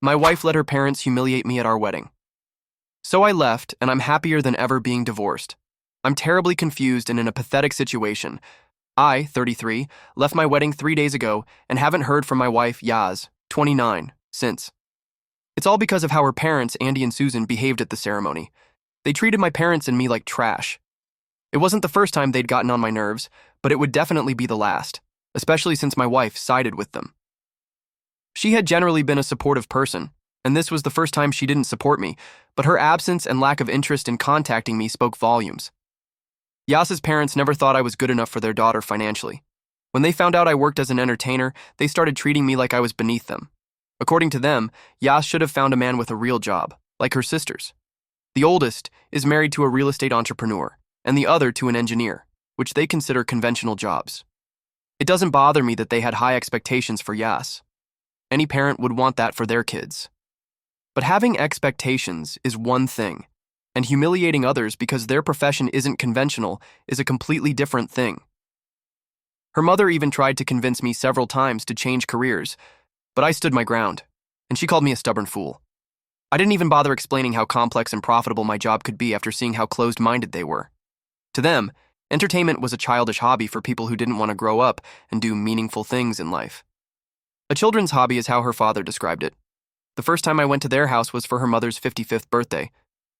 My wife let her parents humiliate me at our wedding. So I left, and I'm happier than ever being divorced. I'm terribly confused and in a pathetic situation. I, 33, left my wedding 3 days ago and haven't heard from my wife, Yaz, 29, since. It's all because of how her parents, Andy and Susan, behaved at the ceremony. They treated my parents and me like trash. It wasn't the first time they'd gotten on my nerves, but it would definitely be the last, especially since my wife sided with them. She had generally been a supportive person, and this was the first time she didn't support me, but her absence and lack of interest in contacting me spoke volumes. Yas's parents never thought I was good enough for their daughter financially. When they found out I worked as an entertainer, they started treating me like I was beneath them. According to them, Yas should have found a man with a real job, like her sisters. The oldest is married to a real estate entrepreneur, and the other to an engineer, which they consider conventional jobs. It doesn't bother me that they had high expectations for Yas. Any parent would want that for their kids. But having expectations is one thing, and humiliating others because their profession isn't conventional is a completely different thing. Her mother even tried to convince me several times to change careers, but I stood my ground, and she called me a stubborn fool. I didn't even bother explaining how complex and profitable my job could be after seeing how closed-minded they were. To them, entertainment was a childish hobby for people who didn't want to grow up and do meaningful things in life. A children's hobby is how her father described it. The first time I went to their house was for her mother's 55th birthday.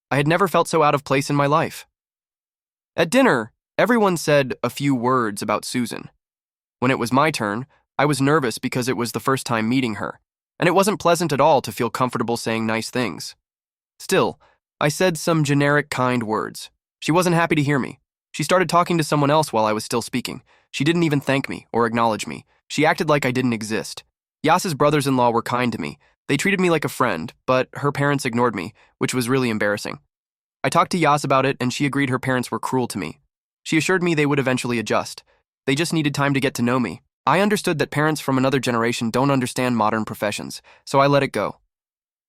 I had never felt so out of place in my life. At dinner, everyone said a few words about Susan. When it was my turn, I was nervous because it was the first time meeting her, and it wasn't pleasant at all to feel comfortable saying nice things. Still, I said some generic kind words. She wasn't happy to hear me. She started talking to someone else while I was still speaking. She didn't even thank me or acknowledge me. She acted like I didn't exist. Yas's brothers-in-law were kind to me. They treated me like a friend, but her parents ignored me, which was really embarrassing. I talked to Yas about it, and she agreed her parents were cruel to me. She assured me they would eventually adjust. They just needed time to get to know me. I understood that parents from another generation don't understand modern professions, so I let it go.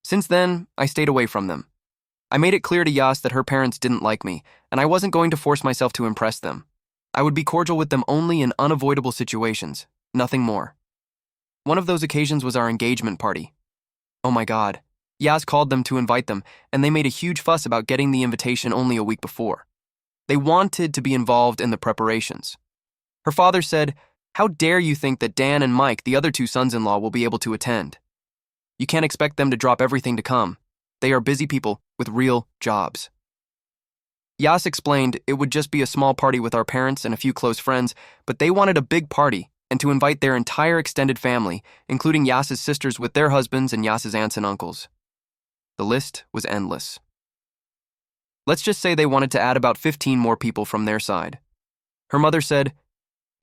Since then, I stayed away from them. I made it clear to Yas that her parents didn't like me, and I wasn't going to force myself to impress them. I would be cordial with them only in unavoidable situations, nothing more. One of those occasions was our engagement party. Oh my God. Yas called them to invite them, and they made a huge fuss about getting the invitation only a week before. They wanted to be involved in the preparations. Her father said, "How dare you think that Dan and Mike, the other two sons-in-law, will be able to attend? You can't expect them to drop everything to come. They are busy people with real jobs." Yas explained it would just be a small party with our parents and a few close friends, but they wanted a big party and to invite their entire extended family, including Yas's sisters with their husbands and Yas's aunts and uncles. The list was endless. Let's just say they wanted to add about 15 more people from their side. Her mother said,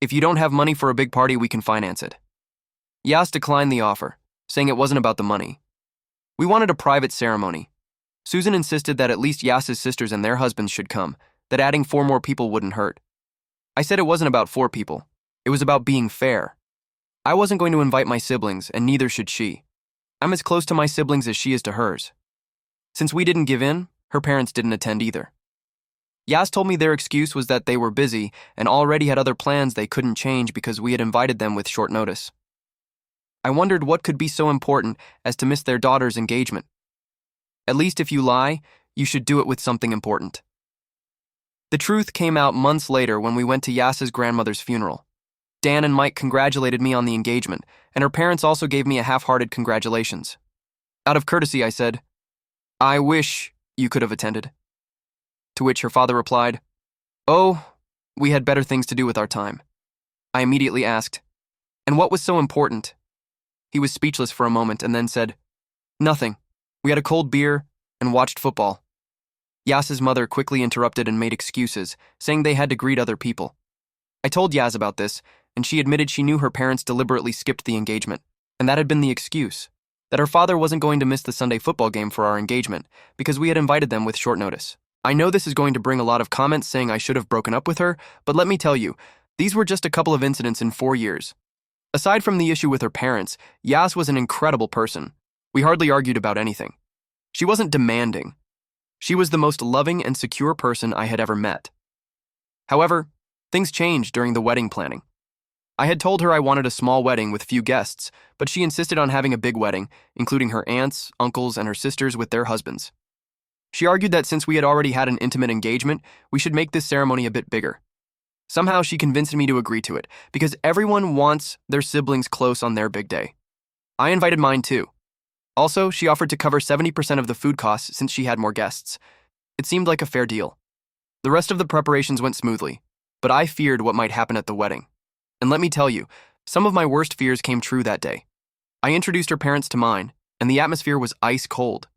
"If you don't have money for a big party, we can finance it." Yas declined the offer, saying it wasn't about the money. We wanted a private ceremony. Susan insisted that at least Yas's sisters and their husbands should come, that adding 4 more people wouldn't hurt. I said it wasn't about 4 people. It was about being fair. I wasn't going to invite my siblings, and neither should she. I'm as close to my siblings as she is to hers. Since we didn't give in, her parents didn't attend either. Yas told me their excuse was that they were busy and already had other plans they couldn't change because we had invited them with short notice. I wondered what could be so important as to miss their daughter's engagement. At least if you lie, you should do it with something important. The truth came out months later when we went to Yas's grandmother's funeral. Dan and Mike congratulated me on the engagement, and her parents also gave me a half-hearted congratulations. Out of courtesy, I said, "I wish you could have attended." To which her father replied, "Oh, we had better things to do with our time." I immediately asked, "And what was so important?" He was speechless for a moment and then said, "Nothing. We had a cold beer and watched football." Yas's mother quickly interrupted and made excuses, saying they had to greet other people. I told Yas about this, and she admitted she knew her parents deliberately skipped the engagement, and that had been the excuse, that her father wasn't going to miss the Sunday football game for our engagement because we had invited them with short notice. I know this is going to bring a lot of comments saying I should have broken up with her, but let me tell you, these were just a couple of incidents in 4 years. Aside from the issue with her parents, Yas was an incredible person. We hardly argued about anything. She wasn't demanding. She was the most loving and secure person I had ever met. However, things changed during the wedding planning. I had told her I wanted a small wedding with few guests, but she insisted on having a big wedding, including her aunts, uncles, and her sisters with their husbands. She argued that since we had already had an intimate engagement, we should make this ceremony a bit bigger. Somehow she convinced me to agree to it, because everyone wants their siblings close on their big day. I invited mine too. Also, she offered to cover 70% of the food costs since she had more guests. It seemed like a fair deal. The rest of the preparations went smoothly, but I feared what might happen at the wedding. And let me tell you, some of my worst fears came true that day. I introduced her parents to mine, and the atmosphere was ice cold.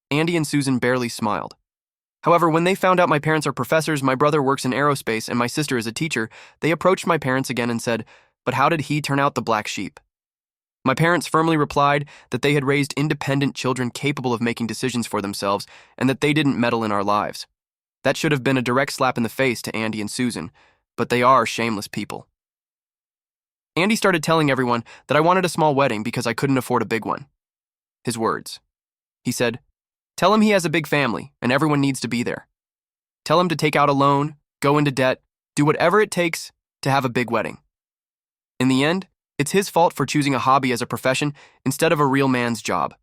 Andy and Susan barely smiled. However, when they found out my parents are professors, my brother works in aerospace, and my sister is a teacher, they approached my parents again and said, "But how did he turn out the black sheep?" My parents firmly replied that they had raised independent children capable of making decisions for themselves and that they didn't meddle in our lives. That should have been a direct slap in the face to Andy and Susan, but they are shameless people. Andy started telling everyone that I wanted a small wedding because I couldn't afford a big one. His words. He said, "Tell him he has a big family and everyone needs to be there. Tell him to take out a loan, go into debt, do whatever it takes to have a big wedding. In the end, it's his fault for choosing a hobby as a profession instead of a real man's job."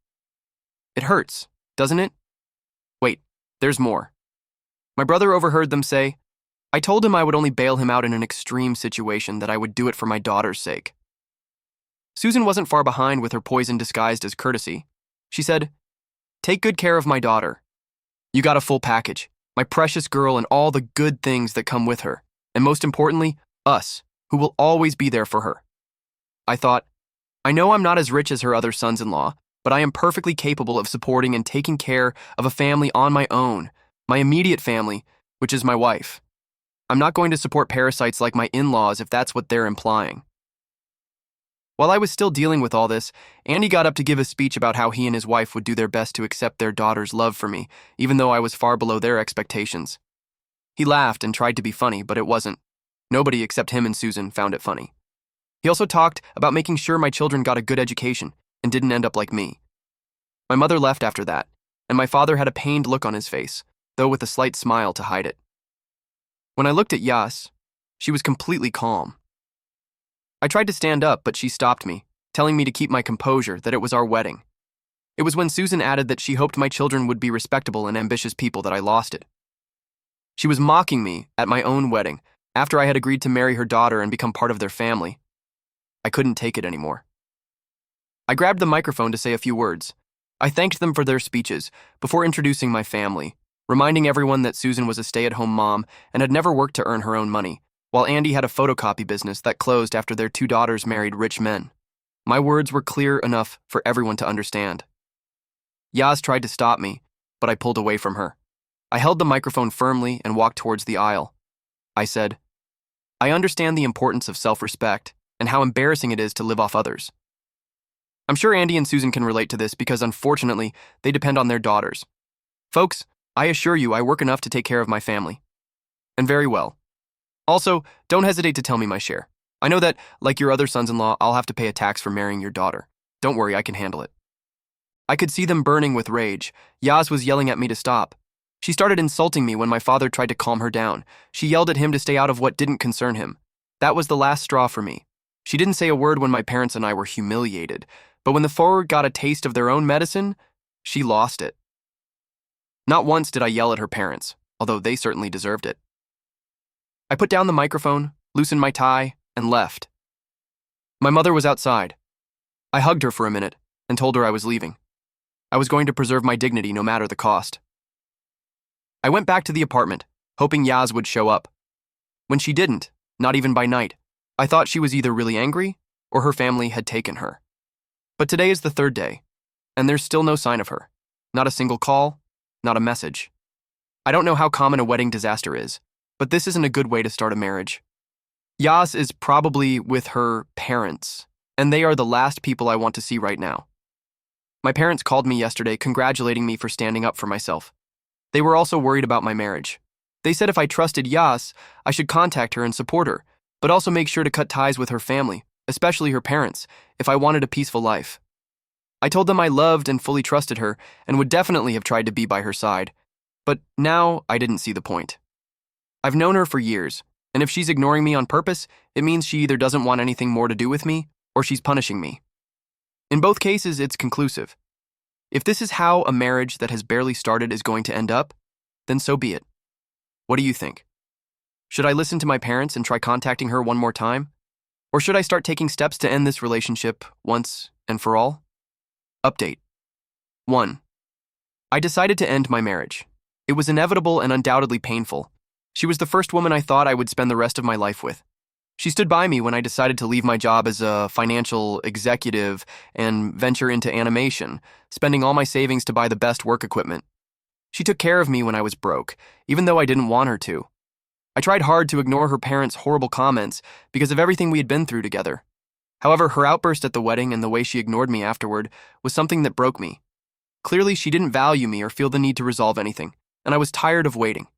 It hurts, doesn't it? Wait, there's more. My brother overheard them say, "I told him I would only bail him out in an extreme situation, that I would do it for my daughter's sake." Susan wasn't far behind with her poison disguised as courtesy. She said, "Take good care of my daughter. You got a full package, my precious girl and all the good things that come with her, and most importantly, us, who will always be there for her." I thought, I know I'm not as rich as her other sons-in-law, but I am perfectly capable of supporting and taking care of a family on my own, my immediate family, which is my wife. I'm not going to support parasites like my in-laws if that's what they're implying. While I was still dealing with all this, Andy got up to give a speech about how he and his wife would do their best to accept their daughter's love for me, even though I was far below their expectations. He laughed and tried to be funny, but it wasn't. Nobody except him and Susan found it funny. He also talked about making sure my children got a good education and didn't end up like me. My mother left after that, and my father had a pained look on his face, though with a slight smile to hide it. When I looked at Yas, she was completely calm. I tried to stand up, but she stopped me, telling me to keep my composure, that it was our wedding. It was when Susan added that she hoped my children would be respectable and ambitious people that I lost it. She was mocking me at my own wedding, after I had agreed to marry her daughter and become part of their family. I couldn't take it anymore. I grabbed the microphone to say a few words. I thanked them for their speeches before introducing my family, reminding everyone that Susan was a stay-at-home mom and had never worked to earn her own money, while Andy had a photocopy business that closed after their 2 daughters married rich men. My words were clear enough for everyone to understand. Yas tried to stop me, but I pulled away from her. I held the microphone firmly and walked towards the aisle. I said, "I understand the importance of self-respect and how embarrassing it is to live off others. I'm sure Andy and Susan can relate to this because, unfortunately, they depend on their daughters. Folks, I assure you I work enough to take care of my family. And very well. Also, don't hesitate to tell me my share. I know that, like your other sons-in-law, I'll have to pay a tax for marrying your daughter. Don't worry, I can handle it." I could see them burning with rage. Yas was yelling at me to stop. She started insulting me when my father tried to calm her down. She yelled at him to stay out of what didn't concern him. That was the last straw for me. She didn't say a word when my parents and I were humiliated, but when the forward got a taste of their own medicine, she lost it. Not once did I yell at her parents, although they certainly deserved it. I put down the microphone, loosened my tie, and left. My mother was outside. I hugged her for a minute and told her I was leaving. I was going to preserve my dignity no matter the cost. I went back to the apartment, hoping Yas would show up. When she didn't, not even by night, I thought she was either really angry or her family had taken her. But today is the 3rd day, and there's still no sign of her. Not a single call, not a message. I don't know how common a wedding disaster is, but this isn't a good way to start a marriage. Yas is probably with her parents, and they are the last people I want to see right now. My parents called me yesterday congratulating me for standing up for myself. They were also worried about my marriage. They said if I trusted Yas, I should contact her and support her, but also make sure to cut ties with her family, especially her parents, if I wanted a peaceful life. I told them I loved and fully trusted her and would definitely have tried to be by her side, but now I didn't see the point. I've known her for years, And if she's ignoring me on purpose, it means she either doesn't want anything more to do with me or she's punishing me. In both cases, it's conclusive. If this is how a marriage that has barely started is going to end up, then so be it. What do you think? Should I listen to my parents and try contacting her one more time? Or should I start taking steps to end this relationship once and for all? Update. 1. I decided to end my marriage. It was inevitable and undoubtedly painful. She was the first woman I thought I would spend the rest of my life with. She stood by me when I decided to leave my job as a financial executive and venture into animation, spending all my savings to buy the best work equipment. She took care of me when I was broke, even though I didn't want her to. I tried hard to ignore her parents' horrible comments because of everything we had been through together. However, her outburst at the wedding and the way she ignored me afterward was something that broke me. Clearly, she didn't value me or feel the need to resolve anything, and I was tired of waiting.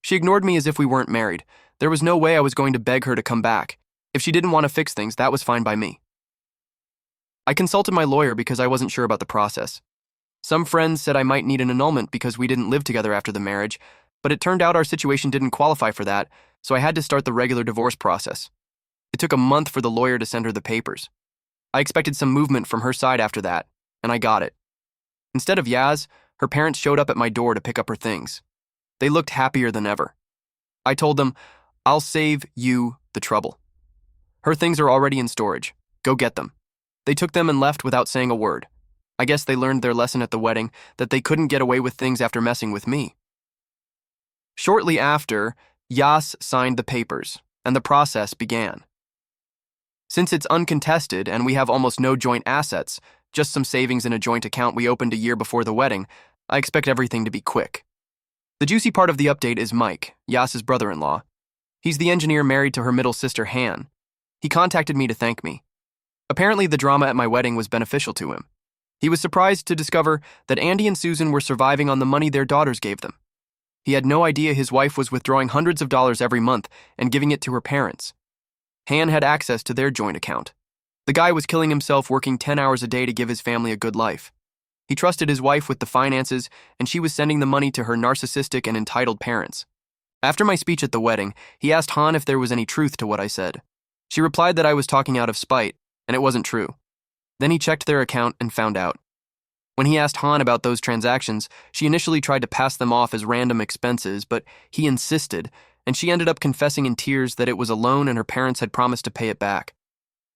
She ignored me as if we weren't married. There was no way I was going to beg her to come back. If she didn't want to fix things, that was fine by me. I consulted my lawyer because I wasn't sure about the process. Some friends said I might need an annulment because we didn't live together after the marriage, but it turned out our situation didn't qualify for that, so I had to start the regular divorce process. It took a month for the lawyer to send her the papers. I expected some movement from her side after that, and I got it. Instead of Yaz, her parents showed up at my door to pick up her things. They looked happier than ever. I told them, "I'll save you the trouble. Her things are already in storage. Go get them." They took them and left without saying a word. I guess they learned their lesson at the wedding, that they couldn't get away with things after messing with me. Shortly after, Yas signed the papers, and the process began. Since it's uncontested and we have almost no joint assets, just some savings in a joint account we opened a year before the wedding, I expect everything to be quick. The juicy part of the update is Mike, Yas's brother-in-law. He's the engineer married to her middle sister, Han. He contacted me to thank me. Apparently, the drama at my wedding was beneficial to him. He was surprised to discover that Andy and Susan were surviving on the money their daughters gave them. He had no idea his wife was withdrawing hundreds of dollars every month and giving it to her parents. Han had access to their joint account. The guy was killing himself working 10 hours a day to give his family a good life. He trusted his wife with the finances, and she was sending the money to her narcissistic and entitled parents. After my speech at the wedding, he asked Han if there was any truth to what I said. She replied that I was talking out of spite, and it wasn't true. Then he checked their account and found out. When he asked Han about those transactions, she initially tried to pass them off as random expenses, but he insisted, and she ended up confessing in tears that it was a loan and her parents had promised to pay it back.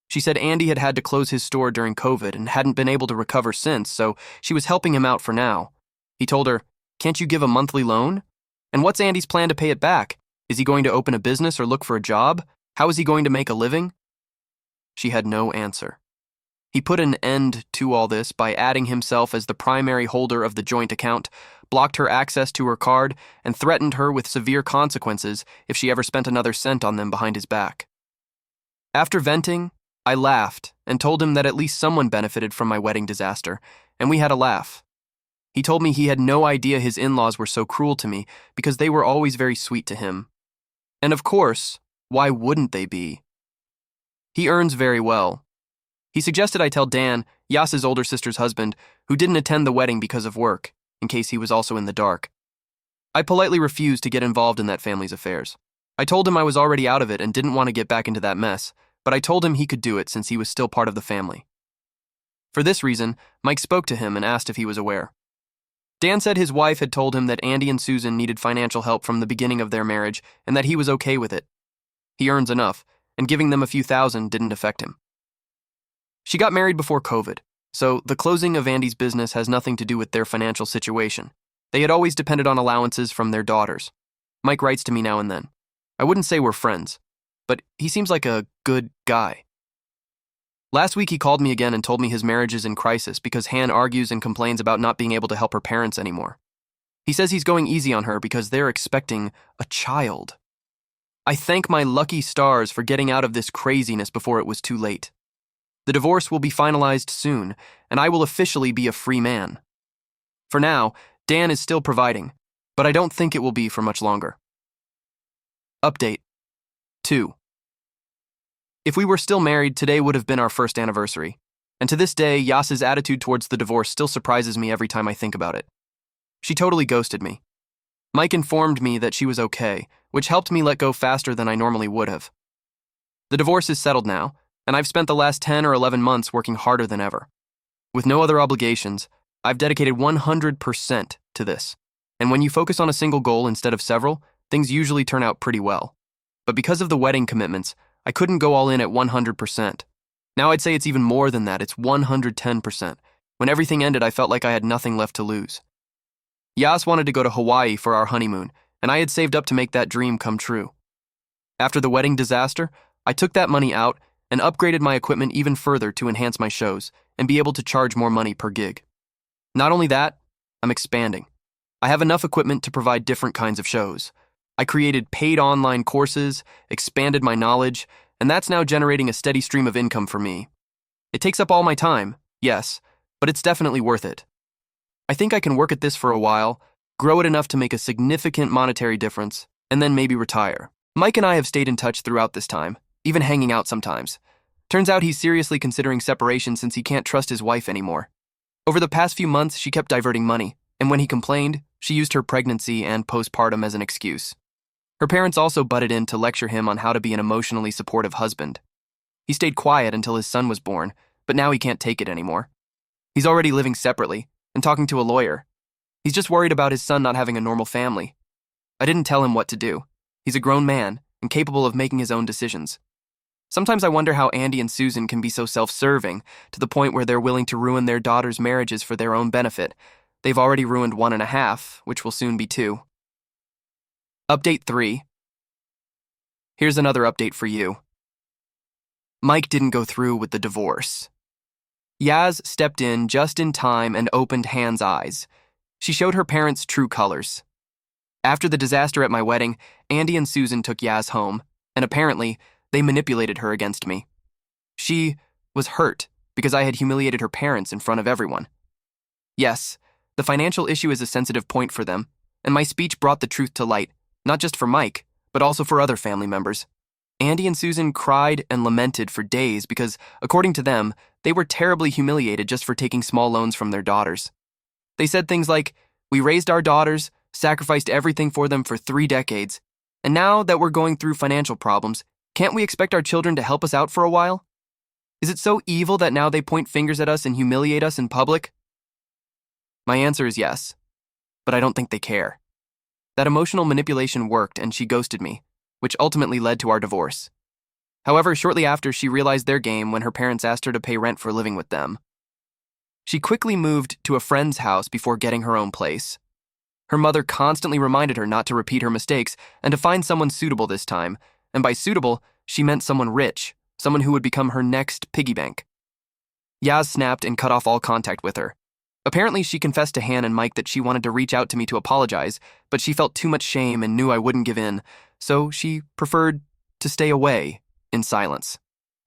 She said Andy had had to close his store during COVID and hadn't been able to recover since, so she was helping him out for now. He told her, "Can't you give a monthly loan? And what's Andy's plan to pay it back? Is he going to open a business or look for a job? How is he going to make a living?" She had no answer. He put an end to all this by adding himself as the primary holder of the joint account, blocked her access to her card, and threatened her with severe consequences if she ever spent another cent on them behind his back. After venting, I laughed and told him that at least someone benefited from my wedding disaster, and we had a laugh. He told me he had no idea his in-laws were so cruel to me because they were always very sweet to him. And of course, why wouldn't they be? He earns very well. He suggested I tell Dan, Yas's older sister's husband, who didn't attend the wedding because of work, in case he was also in the dark. I politely refused to get involved in that family's affairs. I told him I was already out of it and didn't want to get back into that mess, but I told him he could do it since he was still part of the family. For this reason, Mike spoke to him and asked if he was aware. Dan said his wife had told him that Andy and Susan needed financial help from the beginning of their marriage and that he was okay with it. He earns enough, and giving them a few thousand didn't affect him. She got married before COVID, so the closing of Andy's business has nothing to do with their financial situation. They had always depended on allowances from their daughters. Mike writes to me now and then. I wouldn't say we're friends, but he seems like a good guy. Last week he called me again and told me his marriage is in crisis because Han argues and complains about not being able to help her parents anymore. He says he's going easy on her because they're expecting a child. I thank my lucky stars for getting out of this craziness before it was too late. The divorce will be finalized soon, and I will officially be a free man. For now, Dan is still providing, but I don't think it will be for much longer. Update 2. If we were still married, today would have been our first anniversary, and to this day, Yas's attitude towards the divorce still surprises me every time I think about it. She totally ghosted me. Mike informed me that she was okay, which helped me let go faster than I normally would have. The divorce is settled now, and I've spent the last 10 or 11 months working harder than ever. With no other obligations, I've dedicated 100% to this. And when you focus on a single goal instead of several, things usually turn out pretty well. But because of the wedding commitments, I couldn't go all in at 100%. Now I'd say it's even more than that, it's 110%. When everything ended, I felt like I had nothing left to lose. Yas wanted to go to Hawaii for our honeymoon, and I had saved up to make that dream come true. After the wedding disaster, I took that money out and upgraded my equipment even further to enhance my shows and be able to charge more money per gig. Not only that, I'm expanding. I have enough equipment to provide different kinds of shows. I created paid online courses, expanded my knowledge, and that's now generating a steady stream of income for me. It takes up all my time, yes, but it's definitely worth it. I think I can work at this for a while, grow it enough to make a significant monetary difference, and then maybe retire. Mike and I have stayed in touch throughout this time, even hanging out sometimes. Turns out he's seriously considering separation since he can't trust his wife anymore. Over the past few months, she kept diverting money, and when he complained, she used her pregnancy and postpartum as an excuse. Her parents also butted in to lecture him on how to be an emotionally supportive husband. He stayed quiet until his son was born, but now he can't take it anymore. He's already living separately and talking to a lawyer. He's just worried about his son not having a normal family. I didn't tell him what to do. He's a grown man and capable of making his own decisions. Sometimes I wonder how Andy and Susan can be so self-serving to the point where they're willing to ruin their daughters' marriages for their own benefit. They've already ruined 1.5, which will soon be 2. Update 3. Here's another update for you. Mike didn't go through with the divorce. Yaz stepped in just in time and opened Han's eyes. She showed her parents' true colors. After the disaster at my wedding, Andy and Susan took Yaz home, and apparently, they manipulated her against me. She was hurt because I had humiliated her parents in front of everyone. Yes, the financial issue is a sensitive point for them, and my speech brought the truth to light, not just for Mike, but also for other family members. Andy and Susan cried and lamented for days because, according to them, they were terribly humiliated just for taking small loans from their daughters. They said things like, "We raised our daughters, sacrificed everything for them for 3 decades, and now that we're going through financial problems, can't we expect our children to help us out for a while? Is it so evil that now they point fingers at us and humiliate us in public?" My answer is yes, but I don't think they care. That emotional manipulation worked and she ghosted me, which ultimately led to our divorce. However, shortly after, she realized their game when her parents asked her to pay rent for living with them. She quickly moved to a friend's house before getting her own place. Her mother constantly reminded her not to repeat her mistakes and to find someone suitable this time, and by suitable, she meant someone rich, someone who would become her next piggy bank. Yaz snapped and cut off all contact with her. Apparently, she confessed to Han and Mike that she wanted to reach out to me to apologize, but she felt too much shame and knew I wouldn't give in, so she preferred to stay away in silence.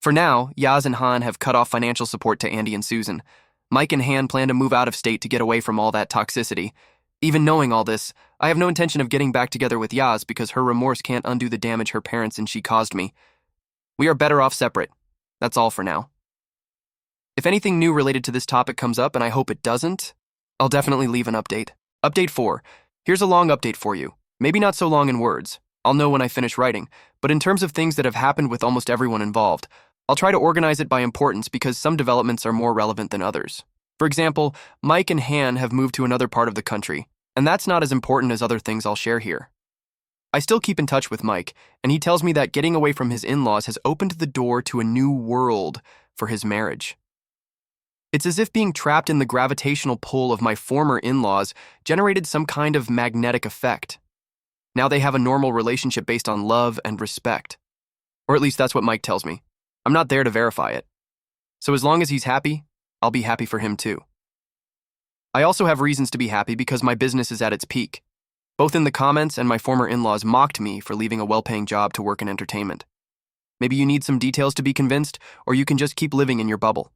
For now, Yaz and Han have cut off financial support to Andy and Susan. Mike and Han plan to move out of state to get away from all that toxicity. Even knowing all this, I have no intention of getting back together with Yaz because her remorse can't undo the damage her parents and she caused me. We are better off separate. That's all for now. If anything new related to this topic comes up, and I hope it doesn't, I'll definitely leave an update. Update 4. Here's a long update for you. Maybe not so long in words. I'll know when I finish writing. But in terms of things that have happened with almost everyone involved, I'll try to organize it by importance because some developments are more relevant than others. For example, Mike and Han have moved to another part of the country, and that's not as important as other things I'll share here. I still keep in touch with Mike, and he tells me that getting away from his in-laws has opened the door to a new world for his marriage. It's as if being trapped in the gravitational pull of my former in-laws generated some kind of magnetic effect. Now they have a normal relationship based on love and respect. Or at least that's what Mike tells me. I'm not there to verify it. So as long as he's happy, I'll be happy for him too. I also have reasons to be happy because my business is at its peak. Both in the comments and my former in-laws mocked me for leaving a well-paying job to work in entertainment. Maybe you need some details to be convinced, or you can just keep living in your bubble.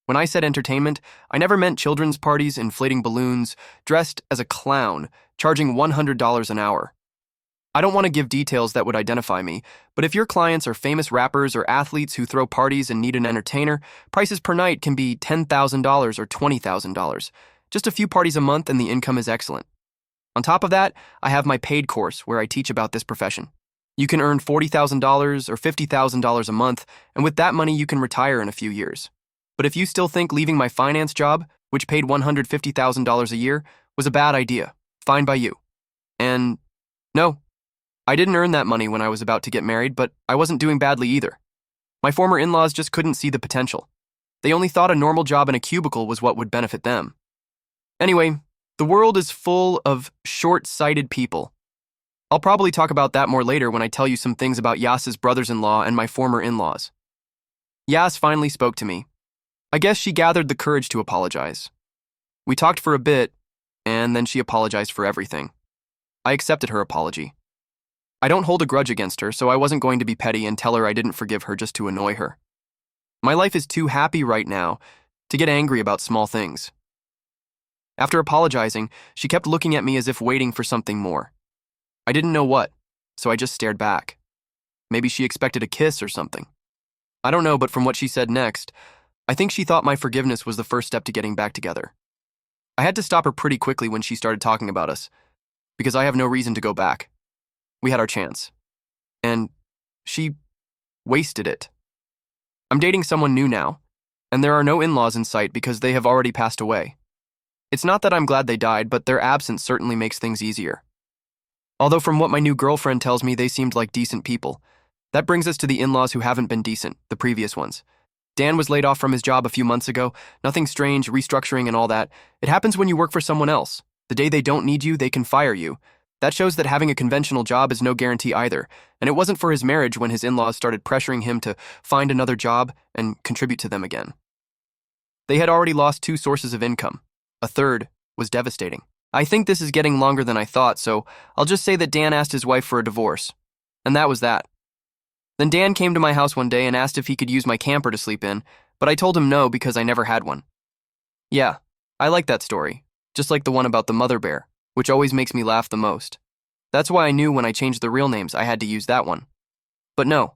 When I said entertainment, I never meant children's parties, inflating balloons, dressed as a clown, charging $100 an hour. I don't want to give details that would identify me, but if your clients are famous rappers or athletes who throw parties and need an entertainer, prices per night can be $10,000 or $20,000. Just a few parties a month and the income is excellent. On top of that, I have my paid course where I teach about this profession. You can earn $40,000 or $50,000 a month, and with that money you can retire in a few years. But if you still think leaving my finance job, which paid $150,000 a year, was a bad idea, fine by you. And no, I didn't earn that money when I was about to get married, but I wasn't doing badly either. My former in-laws just couldn't see the potential. They only thought a normal job in a cubicle was what would benefit them. Anyway, the world is full of short-sighted people. I'll probably talk about that more later when I tell you some things about Yas's brothers-in-law and my former in-laws. Yas finally spoke to me. I guess she gathered the courage to apologize. We talked for a bit, and then she apologized for everything. I accepted her apology. I don't hold a grudge against her, so I wasn't going to be petty and tell her I didn't forgive her just to annoy her. My life is too happy right now to get angry about small things. After apologizing, she kept looking at me as if waiting for something more. I didn't know what, so I just stared back. Maybe she expected a kiss or something. I don't know, but from what she said next, I think she thought my forgiveness was the first step to getting back together. I had to stop her pretty quickly when she started talking about us, because I have no reason to go back. We had our chance. And she wasted it. I'm dating someone new now, and there are no in-laws in sight because they have already passed away. It's not that I'm glad they died, but their absence certainly makes things easier. Although from what my new girlfriend tells me, they seemed like decent people. That brings us to the in-laws who haven't been decent, the previous ones. Dan was laid off from his job a few months ago. Nothing strange, restructuring and all that. It happens when you work for someone else. The day they don't need you, they can fire you. That shows that having a conventional job is no guarantee either, and it wasn't for his marriage when his in-laws started pressuring him to find another job and contribute to them again. They had already lost 2 sources of income. A third was devastating. I think this is getting longer than I thought, so I'll just say that Dan asked his wife for a divorce. And that was that. Then Dan came to my house one day and asked if he could use my camper to sleep in, but I told him no because I never had one. Yeah, I like that story, just like the one about the mother bear, which always makes me laugh the most. That's why I knew when I changed the real names I had to use that one. But no,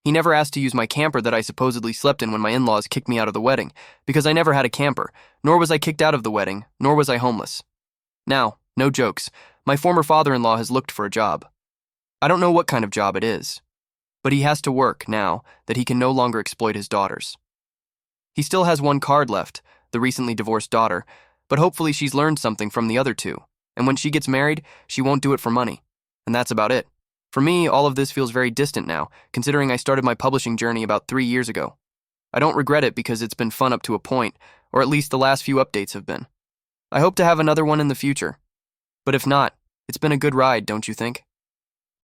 he never asked to use my camper that I supposedly slept in when my in-laws kicked me out of the wedding, because I never had a camper, nor was I kicked out of the wedding, nor was I homeless. Now, no jokes, my former father-in-law has looked for a job. I don't know what kind of job it is, but he has to work now that he can no longer exploit his daughters. He still has one card left, the recently divorced daughter, but hopefully she's learned something from the other 2, and when she gets married, she won't do it for money. And that's about it. For me, all of this feels very distant now, considering I started my publishing journey about 3 years ago. I don't regret it because it's been fun up to a point, or at least the last few updates have been. I hope to have another one in the future. But if not, it's been a good ride, don't you think?